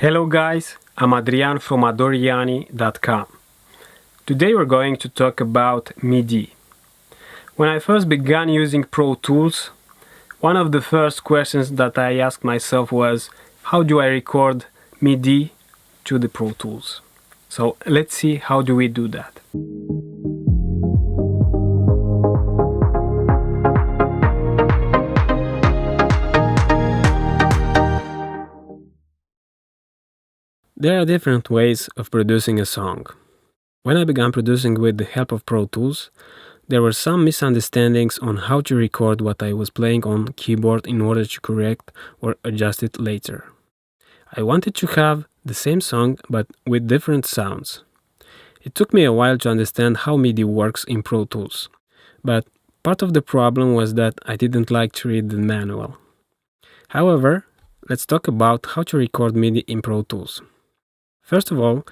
Hello guys, I'm Adrian from adoriani.com. Today we're going to talk about MIDI. When I first began using Pro Tools, one of the first questions that I asked myself was, how do I record MIDI to the Pro Tools? So let's see how do we do that. There are different ways of producing a song. When I began producing with the help of Pro Tools, there were some misunderstandings on how to record what I was playing on keyboard in order to correct or adjust it later. I wanted to have the same song but with different sounds. It took me a while to understand how MIDI works in Pro Tools, but part of the problem was that I didn't like to read the manual. However, let's talk about how to record MIDI in Pro Tools. First of all,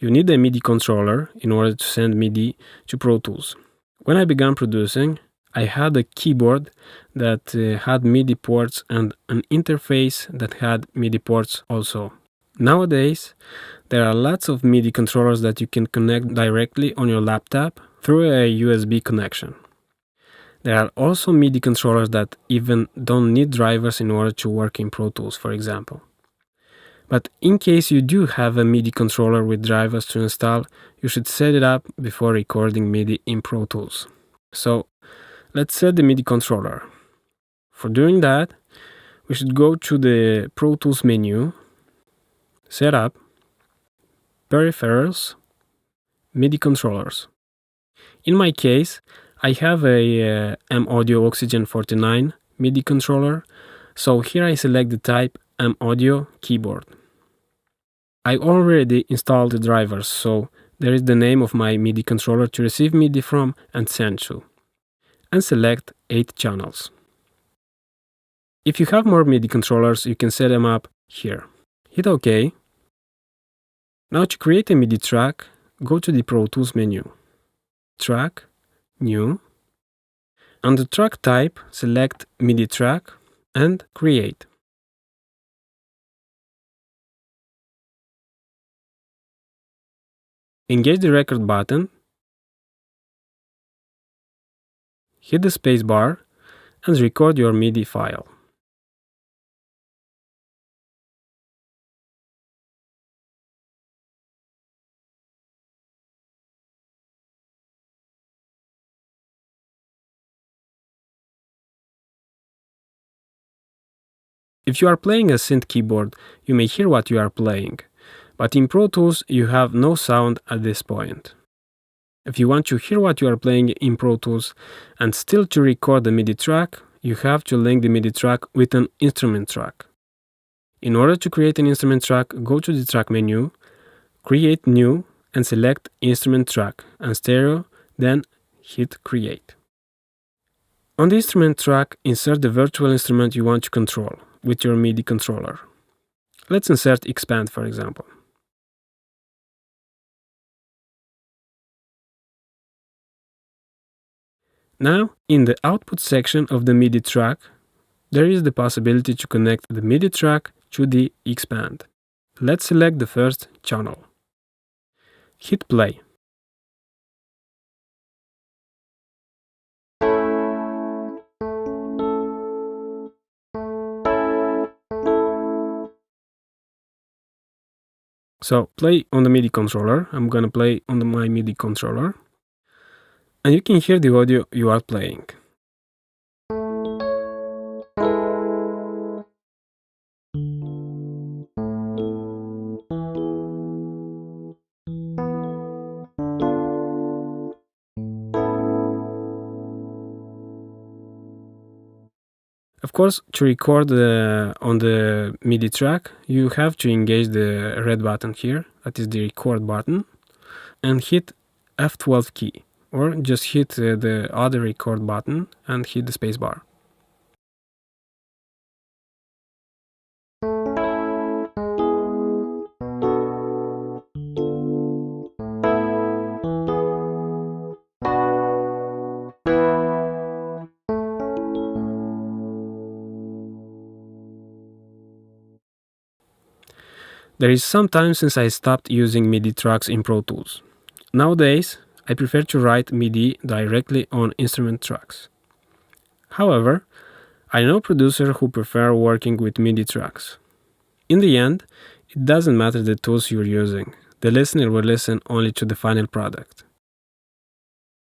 you need a MIDI controller in order to send MIDI to Pro Tools. When I began producing, I had a keyboard that had MIDI ports and an interface that had MIDI ports also. Nowadays, there are lots of MIDI controllers that you can connect directly on your laptop through a USB connection. There are also MIDI controllers that even don't need drivers in order to work in Pro Tools, for example. But in case you do have a MIDI controller with drivers to install, you should set it up before recording MIDI in Pro Tools. So let's set the MIDI controller. For doing that, we should go to the Pro Tools menu, Setup, Peripherals, MIDI Controllers. In my case, I have a M-Audio Oxygen 49 MIDI controller, so here I select the type M-Audio Keyboard. I already installed the drivers, so there is the name of my MIDI controller to receive MIDI from and send to. And select 8 channels. If you have more MIDI controllers, you can set them up here. Hit OK. Now to create a MIDI track, go to the Pro Tools menu. Track, New. On the track type, select MIDI track and Create. Engage the record button, hit the space bar, and record your MIDI file. If you are playing a synth keyboard, you may hear what you are playing, but in Pro Tools you have no sound at this point. If you want to hear what you are playing in Pro Tools and still to record the MIDI track, you have to link the MIDI track with an instrument track. In order to create an instrument track, go to the track menu, Create New, and select Instrument Track and Stereo, then hit Create. On the instrument track, insert the virtual instrument you want to control with your MIDI controller. Let's insert Expand, for example. Now, in the output section of the MIDI track, there is the possibility to connect the MIDI track to the Expand. Let's select the first channel. Hit play. So play on the MIDI controller. I'm gonna play on my MIDI controller. And you can hear the audio you are playing. Of course, to record on the MIDI track, you have to engage the red button here, that is the record button, and hit F12 key, or just hit the other record button and hit the space bar. There is some time since I stopped using MIDI tracks in Pro Tools. Nowadays, I prefer to write MIDI directly on instrument tracks. However, I know producers who prefer working with MIDI tracks. In the end, it doesn't matter the tools you're using. The listener will listen only to the final product.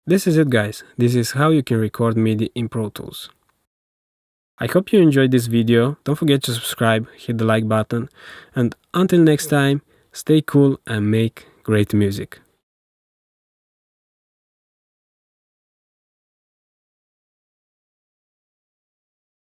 This is it, guys. This is how you can record MIDI in Pro Tools. I hope you enjoyed this video. Don't forget to subscribe, hit the like button, and until next time, stay cool and make great music.